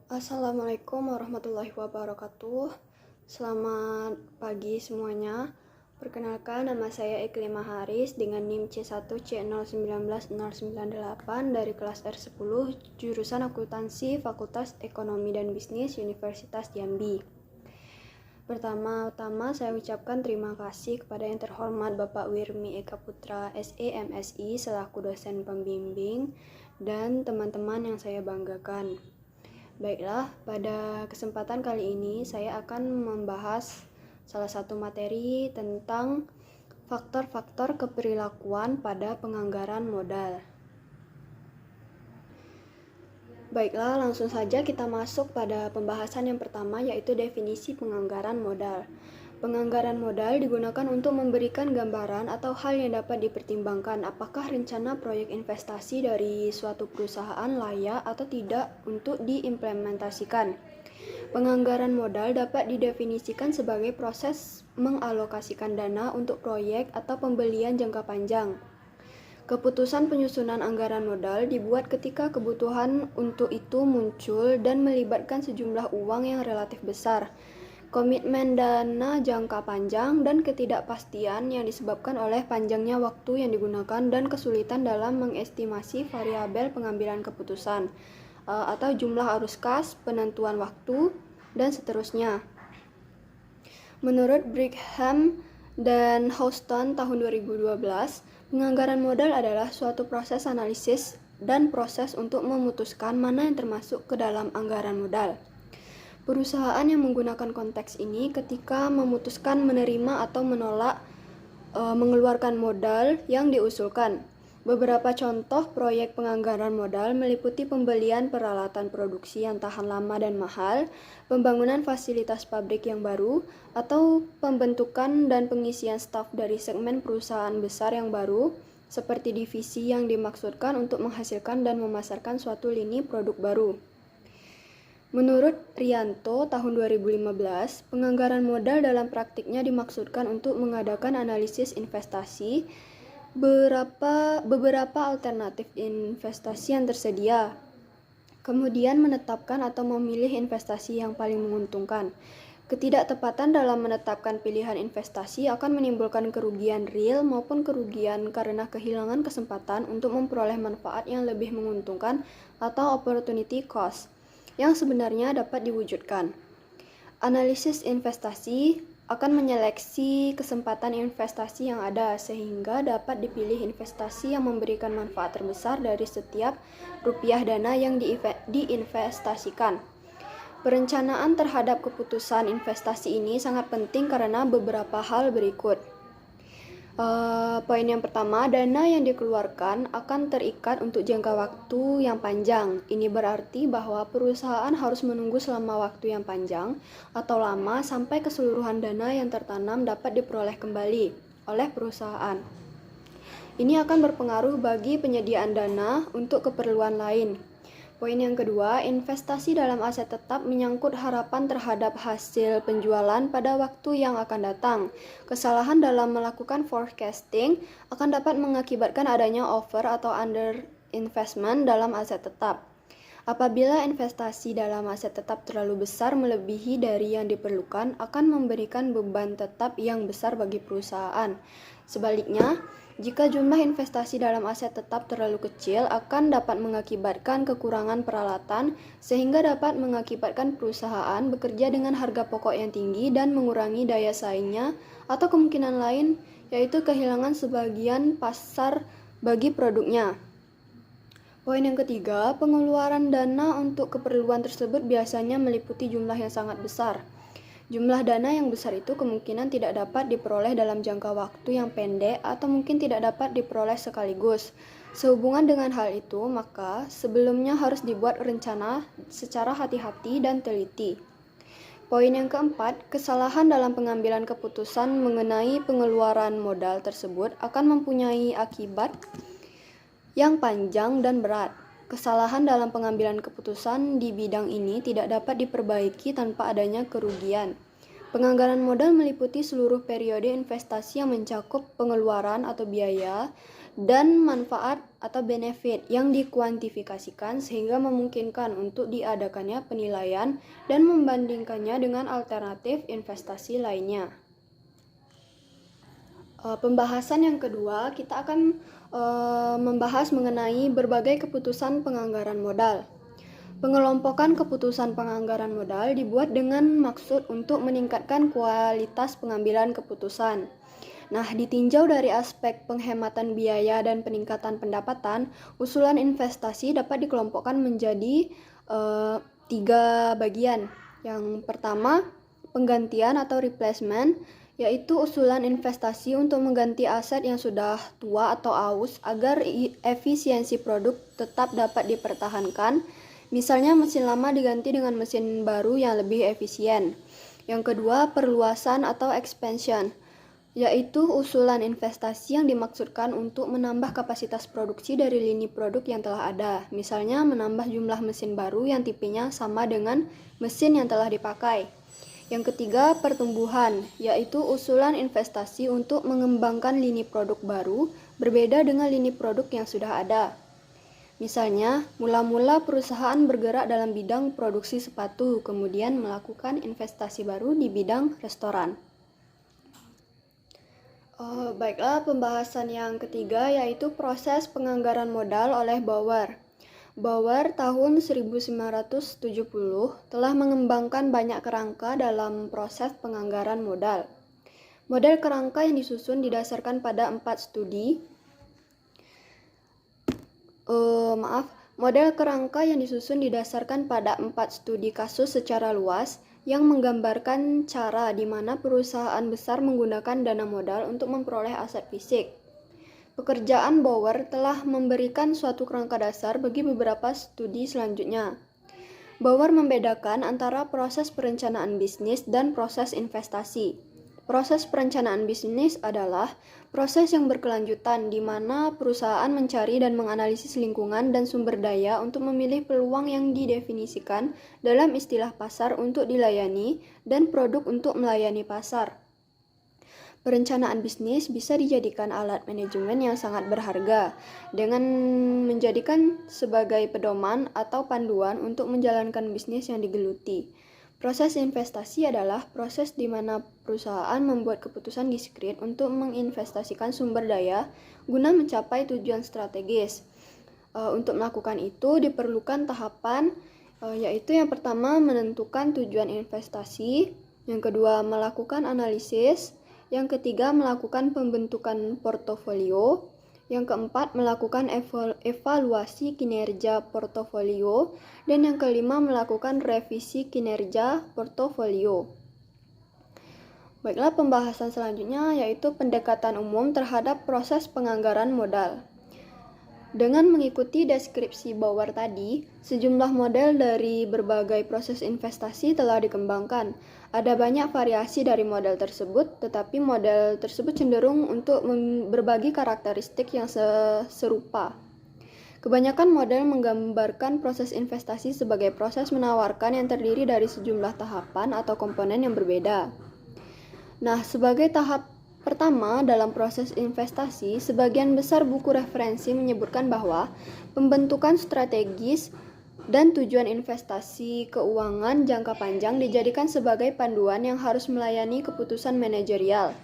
Assalamualaikum warahmatullahi wabarakatuh. Selamat pagi semuanya. Perkenalkan, nama saya Iklima Haris dengan NIM C1C019098 dari kelas R10 jurusan Akuntansi Fakultas Ekonomi dan Bisnis Universitas Jambi. Pertama-tama saya ucapkan terima kasih kepada yang terhormat Bapak Wirmi Eka Putra SE MSI selaku dosen pembimbing dan teman-teman yang saya banggakan. Baiklah, pada kesempatan kali ini saya akan membahas salah satu materi tentang faktor-faktor keperilakuan pada penganggaran modal. Baiklah, langsung saja kita masuk pada pembahasan yang pertama, yaitu definisi penganggaran modal. Penganggaran modal digunakan untuk memberikan gambaran atau hal yang dapat dipertimbangkan apakah rencana proyek investasi dari suatu perusahaan layak atau tidak untuk diimplementasikan. Penganggaran modal dapat didefinisikan sebagai proses mengalokasikan dana untuk proyek atau pembelian jangka panjang. Keputusan penyusunan anggaran modal dibuat ketika kebutuhan untuk itu muncul dan melibatkan sejumlah uang yang relatif besar. Komitmen dana jangka panjang dan ketidakpastian yang disebabkan oleh panjangnya waktu yang digunakan dan kesulitan dalam mengestimasi variabel pengambilan keputusan atau jumlah arus kas, penentuan waktu, dan seterusnya. Menurut Brigham dan Houston tahun 2012, penganggaran modal adalah suatu proses analisis dan proses untuk memutuskan mana yang termasuk ke dalam anggaran modal. Perusahaan yang menggunakan konteks ini ketika memutuskan menerima atau menolak mengeluarkan modal yang diusulkan. Beberapa contoh proyek penganggaran modal meliputi pembelian peralatan produksi yang tahan lama dan mahal, pembangunan fasilitas pabrik yang baru, atau pembentukan dan pengisian staf dari segmen perusahaan besar yang baru, seperti divisi yang dimaksudkan untuk menghasilkan dan memasarkan suatu lini produk baru. Menurut Rianto tahun 2015, penganggaran modal dalam praktiknya dimaksudkan untuk mengadakan analisis investasi, beberapa alternatif investasi yang tersedia, kemudian menetapkan atau memilih investasi yang paling menguntungkan. Ketidaktepatan dalam menetapkan pilihan investasi akan menimbulkan kerugian real maupun kerugian karena kehilangan kesempatan untuk memperoleh manfaat yang lebih menguntungkan atau opportunity cost yang sebenarnya dapat diwujudkan. Analisis investasi akan menyeleksi kesempatan investasi yang ada sehingga dapat dipilih investasi yang memberikan manfaat terbesar dari setiap rupiah dana yang diinvestasikan. Perencanaan terhadap keputusan investasi ini sangat penting karena beberapa hal berikut. Poin yang pertama, dana yang dikeluarkan akan terikat untuk jangka waktu yang panjang. Ini berarti bahwa perusahaan harus menunggu selama waktu yang panjang atau lama sampai keseluruhan dana yang tertanam dapat diperoleh kembali oleh perusahaan. Ini akan berpengaruh bagi penyediaan dana untuk keperluan lain. Poin yang kedua, investasi dalam aset tetap menyangkut harapan terhadap hasil penjualan pada waktu yang akan datang. Kesalahan dalam melakukan forecasting akan dapat mengakibatkan adanya over atau under investment dalam aset tetap. Apabila investasi dalam aset tetap terlalu besar melebihi dari yang diperlukan, akan memberikan beban tetap yang besar bagi perusahaan. Sebaliknya, jika jumlah investasi dalam aset tetap terlalu kecil, akan dapat mengakibatkan kekurangan peralatan, sehingga dapat mengakibatkan perusahaan bekerja dengan harga pokok yang tinggi dan mengurangi daya saingnya, atau kemungkinan lain, yaitu kehilangan sebagian pasar bagi produknya. Poin yang ketiga, pengeluaran dana untuk keperluan tersebut biasanya meliputi jumlah yang sangat besar. Jumlah dana yang besar itu kemungkinan tidak dapat diperoleh dalam jangka waktu yang pendek atau mungkin tidak dapat diperoleh sekaligus. Sehubungan dengan hal itu, maka sebelumnya harus dibuat rencana secara hati-hati dan teliti. Poin yang keempat, kesalahan dalam pengambilan keputusan mengenai pengeluaran modal tersebut akan mempunyai akibat yang panjang dan berat. Kesalahan dalam pengambilan keputusan di bidang ini tidak dapat diperbaiki tanpa adanya kerugian. Penganggaran modal meliputi seluruh periode investasi yang mencakup pengeluaran atau biaya dan manfaat atau benefit yang dikuantifikasikan sehingga memungkinkan untuk diadakannya penilaian dan membandingkannya dengan alternatif investasi lainnya. Pembahasan yang kedua, kita akan membahas mengenai berbagai keputusan penganggaran modal. Pengelompokan keputusan penganggaran modal dibuat dengan maksud untuk meningkatkan kualitas pengambilan keputusan. Nah, ditinjau dari aspek penghematan biaya dan peningkatan pendapatan, usulan investasi dapat dikelompokkan menjadi 3 bagian. Yang pertama, penggantian atau replacement, yaitu usulan investasi untuk mengganti aset yang sudah tua atau aus agar efisiensi produk tetap dapat dipertahankan. Misalnya mesin lama diganti dengan mesin baru yang lebih efisien. Yang kedua, perluasan atau expansion, yaitu usulan investasi yang dimaksudkan untuk menambah kapasitas produksi dari lini produk yang telah ada. Misalnya menambah jumlah mesin baru yang tipenya sama dengan mesin yang telah dipakai. Yang ketiga, pertumbuhan, yaitu usulan investasi untuk mengembangkan lini produk baru berbeda dengan lini produk yang sudah ada. Misalnya, mula-mula perusahaan bergerak dalam bidang produksi sepatu, kemudian melakukan investasi baru di bidang restoran. Baiklah, pembahasan yang ketiga yaitu proses penganggaran modal oleh Bauer. Bauer tahun 1970 telah mengembangkan banyak kerangka dalam proses penganggaran modal. Model kerangka yang disusun didasarkan pada 4 studi. Model kerangka yang disusun didasarkan pada 4 studi kasus secara luas yang menggambarkan cara di mana perusahaan besar menggunakan dana modal untuk memperoleh aset fisik. Pekerjaan Bauer telah memberikan suatu kerangka dasar bagi beberapa studi selanjutnya. Bauer membedakan antara proses perencanaan bisnis dan proses investasi. Proses perencanaan bisnis adalah proses yang berkelanjutan di mana perusahaan mencari dan menganalisis lingkungan dan sumber daya untuk memilih peluang yang didefinisikan dalam istilah pasar untuk dilayani dan produk untuk melayani pasar. Perencanaan bisnis bisa dijadikan alat manajemen yang sangat berharga dengan menjadikan sebagai pedoman atau panduan untuk menjalankan bisnis yang digeluti. Proses investasi adalah proses di mana perusahaan membuat keputusan diskret untuk menginvestasikan sumber daya guna mencapai tujuan strategis. Untuk melakukan itu diperlukan tahapan, yaitu yang pertama menentukan tujuan investasi, yang kedua melakukan analisis, yang ketiga melakukan pembentukan portofolio, yang keempat melakukan evaluasi kinerja portofolio, dan yang kelima melakukan revisi kinerja portofolio. Baiklah, pembahasan selanjutnya yaitu pendekatan umum terhadap proses penganggaran modal. Dengan mengikuti deskripsi Bauer tadi, sejumlah model dari berbagai proses investasi telah dikembangkan. Ada banyak variasi dari model tersebut, tetapi model tersebut cenderung untuk berbagi karakteristik yang serupa. Kebanyakan model menggambarkan proses investasi sebagai proses menawarkan yang terdiri dari sejumlah tahapan atau komponen yang berbeda. Nah, sebagai tahap pertama dalam proses investasi, sebagian besar buku referensi menyebutkan bahwa pembentukan strategis dan tujuan investasi keuangan jangka panjang dijadikan sebagai panduan yang harus melayani keputusan manajerial.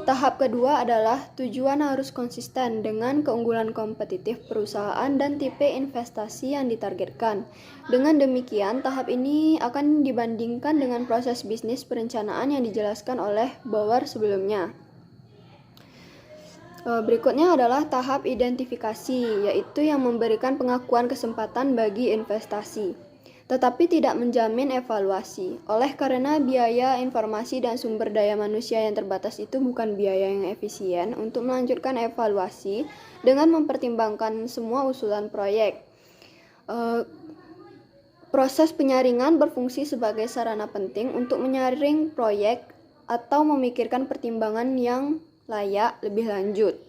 Tahap kedua adalah tujuan harus konsisten dengan keunggulan kompetitif perusahaan dan tipe investasi yang ditargetkan. Dengan demikian, tahap ini akan dibandingkan dengan proses bisnis perencanaan yang dijelaskan oleh Bauer sebelumnya. Berikutnya adalah tahap identifikasi, yaitu yang memberikan pengakuan kesempatan bagi investasi, tetapi tidak menjamin evaluasi. Oleh karena biaya informasi dan sumber daya manusia yang terbatas itu bukan biaya yang efisien untuk melanjutkan evaluasi dengan mempertimbangkan semua usulan proyek. Proses penyaringan berfungsi sebagai sarana penting untuk menyaring proyek atau memikirkan pertimbangan yang layak lebih lanjut.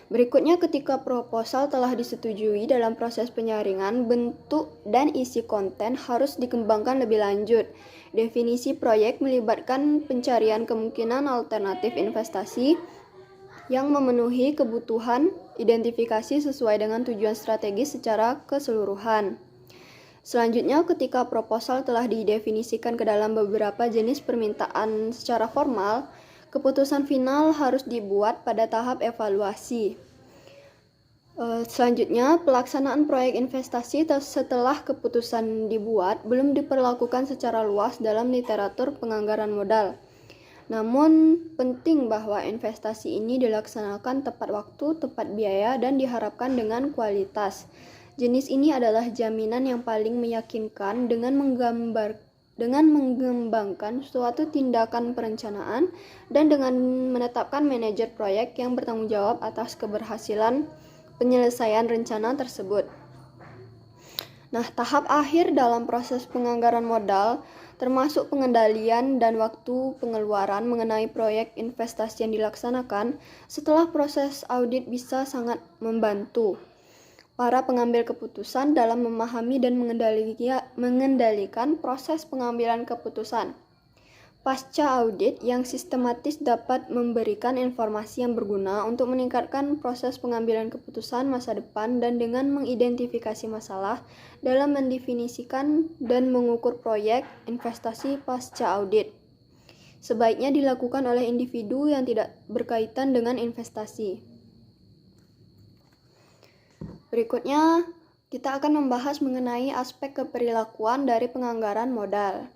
Berikutnya, ketika proposal telah disetujui dalam proses penyaringan, bentuk dan isi konten harus dikembangkan lebih lanjut. Definisi proyek melibatkan pencarian kemungkinan alternatif investasi, yang memenuhi kebutuhan identifikasi sesuai dengan tujuan strategis secara keseluruhan. Selanjutnya, ketika proposal telah didefinisikan ke dalam beberapa jenis permintaan secara formal, keputusan final harus dibuat pada tahap evaluasi. Selanjutnya, pelaksanaan proyek investasi setelah keputusan dibuat belum diperlakukan secara luas dalam literatur penganggaran modal. Namun, penting bahwa investasi ini dilaksanakan tepat waktu, tepat biaya, dan diharapkan dengan kualitas. Jenis ini adalah jaminan yang paling meyakinkan dengan mengembangkan suatu tindakan perencanaan dan dengan menetapkan manajer proyek yang bertanggung jawab atas keberhasilan penyelesaian rencana tersebut. Nah, tahap akhir dalam proses penganggaran modal termasuk pengendalian dan waktu pengeluaran mengenai proyek investasi yang dilaksanakan. Setelah proses audit bisa sangat membantu para pengambil keputusan dalam memahami dan mengendalikan proses pengambilan keputusan. Pasca audit yang sistematis dapat memberikan informasi yang berguna untuk meningkatkan proses pengambilan keputusan masa depan dan dengan mengidentifikasi masalah dalam mendefinisikan dan mengukur proyek investasi pasca audit. Sebaiknya dilakukan oleh individu yang tidak berkaitan dengan investasi. Berikutnya, kita akan membahas mengenai aspek keperilakuan dari penganggaran modal.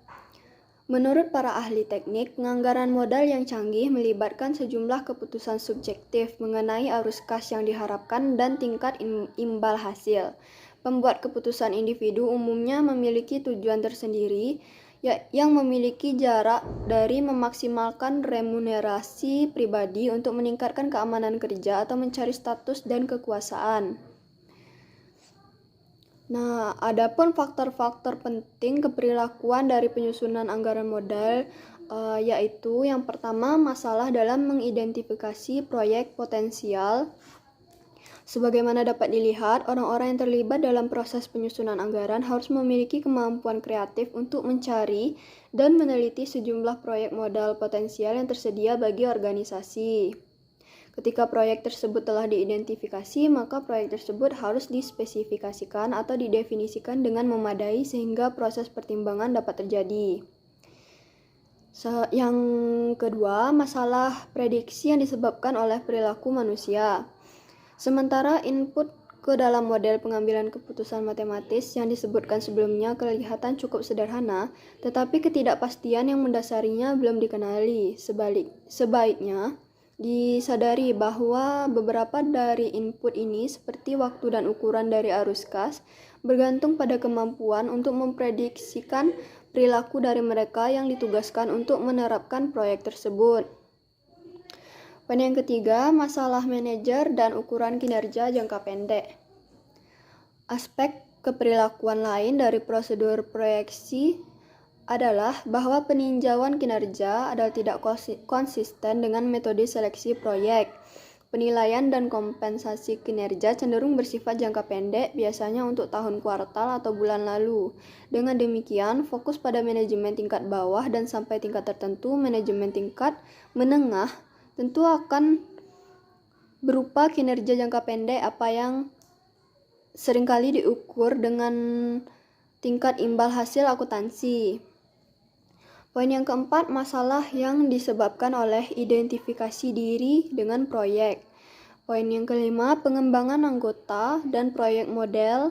Menurut para ahli teknik, penganggaran modal yang canggih melibatkan sejumlah keputusan subjektif mengenai arus kas yang diharapkan dan tingkat imbal hasil. Pembuat keputusan individu umumnya memiliki tujuan tersendiri yang memiliki jarak dari memaksimalkan remunerasi pribadi untuk meningkatkan keamanan kerja atau mencari status dan kekuasaan. Nah, adapun faktor-faktor penting keperilakuan dari penyusunan anggaran modal yaitu yang pertama, masalah dalam mengidentifikasi proyek potensial. Sebagaimana dapat dilihat, orang-orang yang terlibat dalam proses penyusunan anggaran harus memiliki kemampuan kreatif untuk mencari dan meneliti sejumlah proyek modal potensial yang tersedia bagi organisasi. Ketika proyek tersebut telah diidentifikasi, maka proyek tersebut harus dispesifikasikan atau didefinisikan dengan memadai sehingga proses pertimbangan dapat terjadi. Yang kedua, masalah prediksi yang disebabkan oleh perilaku manusia. Sementara input ke dalam model pengambilan keputusan matematis yang disebutkan sebelumnya kelihatan cukup sederhana, tetapi ketidakpastian yang mendasarinya belum dikenali. Sebaiknya disadari bahwa beberapa dari input ini seperti waktu dan ukuran dari arus kas bergantung pada kemampuan untuk memprediksikan perilaku dari mereka yang ditugaskan untuk menerapkan proyek tersebut. Poin yang ketiga, masalah manajer dan ukuran kinerja jangka pendek. Aspek keperilakuan lain dari prosedur proyeksi adalah bahwa peninjauan kinerja adalah tidak konsisten dengan metode seleksi proyek. Penilaian dan kompensasi kinerja cenderung bersifat jangka pendek, biasanya untuk tahun kuartal atau bulan lalu. Dengan demikian, fokus pada manajemen tingkat bawah dan sampai tingkat tertentu, manajemen tingkat menengah tentu akan berupa kinerja jangka pendek apa yang seringkali diukur dengan tingkat imbal hasil akuntansi. Poin yang keempat, masalah yang disebabkan oleh identifikasi diri dengan proyek. Poin yang kelima, pengembangan anggota dan proyek model.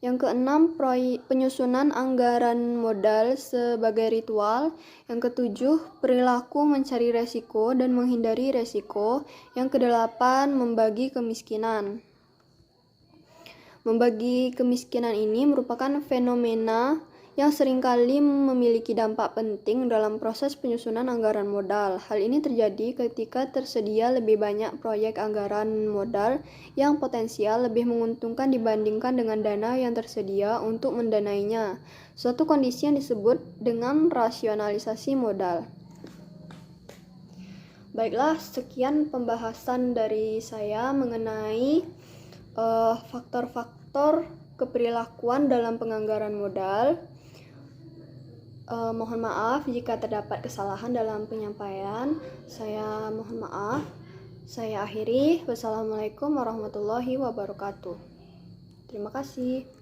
Yang keenam, penyusunan anggaran modal sebagai ritual. Yang ketujuh, perilaku mencari resiko dan menghindari resiko. Yang kedelapan, membagi kemiskinan. Membagi kemiskinan ini merupakan fenomena yang seringkali memiliki dampak penting dalam proses penyusunan anggaran modal. Hal ini terjadi ketika tersedia lebih banyak proyek anggaran modal yang potensial lebih menguntungkan dibandingkan dengan dana yang tersedia untuk mendanainya. Suatu kondisi yang disebut dengan rasionalisasi modal. Baiklah, sekian pembahasan dari saya mengenai faktor-faktor keperilakuan dalam penganggaran modal. Mohon maaf jika terdapat kesalahan dalam penyampaian. Saya mohon maaf. Saya akhiri. Wassalamualaikum warahmatullahi wabarakatuh. Terima kasih.